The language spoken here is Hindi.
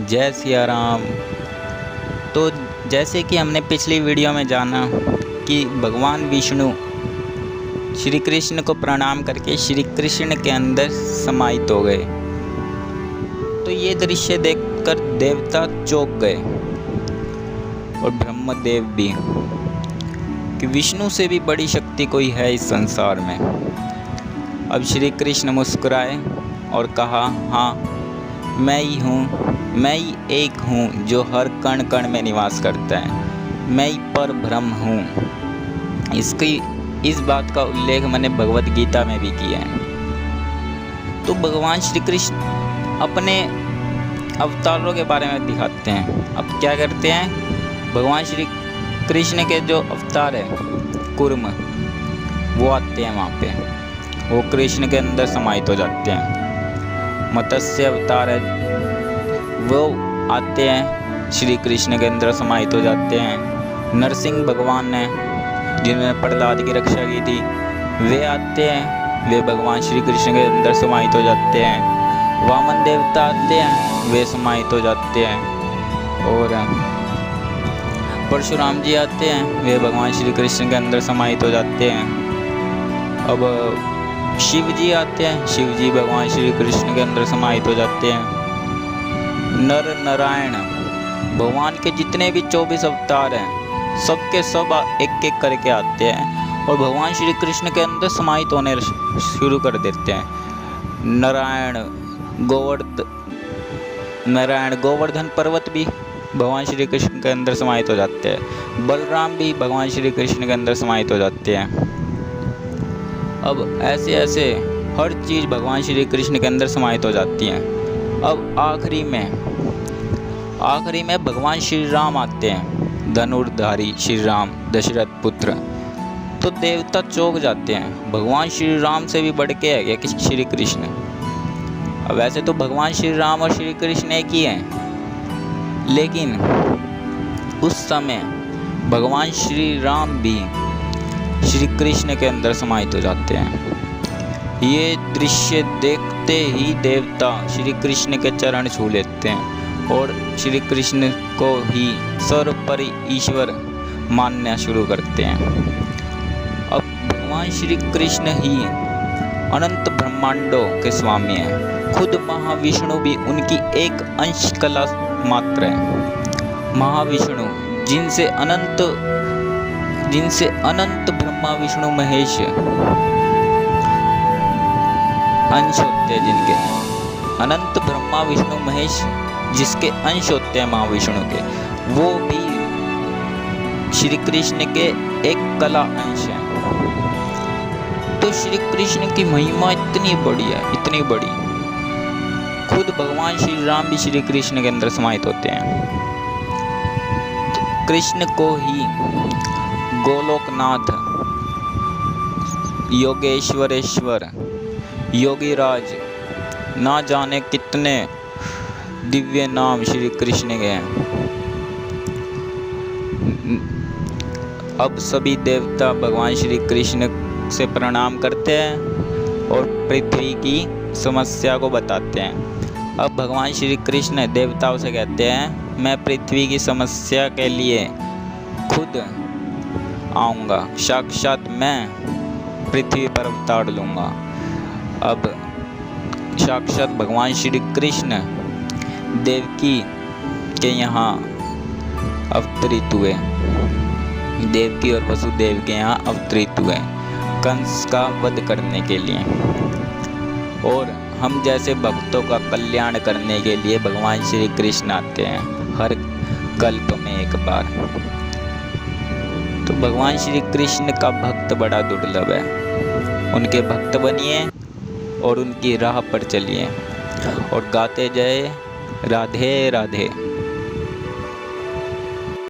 जय सिया राम। तो जैसे कि हमने पिछली वीडियो में जाना कि भगवान विष्णु श्री कृष्ण को प्रणाम करके श्री कृष्ण के अंदर समाहित हो गए। तो ये दृश्य देखकर देवता चौंक गए और ब्रह्मदेव भी कि विष्णु से भी बड़ी शक्ति कोई है इस संसार में। अब श्री कृष्ण मुस्कुराए और कहा, हाँ मैं ही हूँ, मैं ही एक हूँ जो हर कण कण में निवास करता है, मैं ही पर ब्रह्म हूँ। इस बात का उल्लेख मैंने भगवत गीता में भी किया है। तो भगवान श्री कृष्ण अपने अवतारों के बारे में दिखाते हैं। अब क्या करते हैं, भगवान श्री कृष्ण के जो अवतार है कूर्म, वो आते हैं वहाँ पे, वो कृष्ण के अंदर समाहित हो जाते हैं। मत्स्य अवतार है, वो आते हैं श्री कृष्ण के अंदर समाहित हो जाते हैं। नरसिंह भगवान हैं जिन्होंने प्रहलाद की रक्षा की थी, वे आते हैं, वे भगवान श्री कृष्ण के अंदर समाहित हो जाते हैं। वामन देवता आते हैं, वे समाहित हो जाते हैं। और परशुराम जी आते हैं, वे भगवान श्री कृष्ण के अंदर समाहित हो जाते हैं। अब शिव जी आते हैं, शिव जी भगवान श्री कृष्ण के अंदर समाहित हो जाते हैं। नर नारायण भगवान के जितने भी 24 अवतार हैं, सबके सब एक एक करके आते हैं और भगवान श्री कृष्ण के अंदर समाहित होने शुरू कर देते हैं। नारायण गोवर्धन पर्वत भी भगवान श्री कृष्ण के अंदर समाहित हो जाते हैं। बलराम भी भगवान श्री कृष्ण के अंदर समाहित हो जाते हैं। अब ऐसे ऐसे हर चीज़ भगवान श्री कृष्ण के अंदर समाहित हो जाती हैं। अब आखिरी में भगवान श्री राम आते हैं, धनुर्धारी श्री राम, दशरथ पुत्र। तो देवता चौंक जाते हैं, भगवान श्री राम से भी बढ़ के है क्या कि श्री कृष्ण। अब वैसे तो भगवान श्री राम और श्री कृष्ण एक ही हैं, लेकिन उस समय भगवान श्री राम भी श्री कृष्ण के अंदर समाहित हो जाते हैं। ये दृश्य देखते ही देवता श्री कृष्ण के चरण छू लेते हैं और श्री कृष्ण को ही सर्वोपरि ईश्वर मानना शुरू करते हैं। अब भगवान श्री कृष्ण ही अनंत ब्रह्मांडों के स्वामी हैं। खुद महाविष्णु भी उनकी एक अंश कला मात्र है। महाविष्णु जिनसे अनंत ब्रह्मा विष्णु महेश अंश होते हैं, जिनके अनंत ब्रह्मा विष्णु महेश जिसके अंश होते हैं महाविष्णु के, वो भी श्री कृष्ण के एक कला अंश हैं। तो श्री कृष्ण की महिमा इतनी बड़ी है, इतनी बड़ी, खुद भगवान श्री राम भी श्री कृष्ण के अंदर समाहित होते हैं। तो कृष्ण को ही गोलोकनाथ, योगेश्वरेश्वर, योगीराज, ना जाने कितने दिव्य नाम श्री कृष्ण के हैं। अब सभी देवता भगवान श्री कृष्ण से प्रणाम करते हैं और पृथ्वी की समस्या को बताते हैं। अब भगवान श्री कृष्ण देवताओं से कहते हैं, मैं पृथ्वी की समस्या के लिए खुद आऊँगा, साक्षात मैं पृथ्वी पर अवतार लूँगा। अब साक्षात भगवान श्री कृष्ण देवकी के यहाँ अवतरित हुए, देवकी और वसुदेव के यहाँ अवतरित हुए कंस का वध करने के लिए। और हम जैसे भक्तों का कल्याण करने के लिए भगवान श्री कृष्ण आते हैं हर कल्प में एक बार। तो भगवान श्री कृष्ण का भक्त बड़ा दुर्लभ है। उनके भक्त बनिए और उनकी राह पर चलिए और गाते जाए राधे राधे।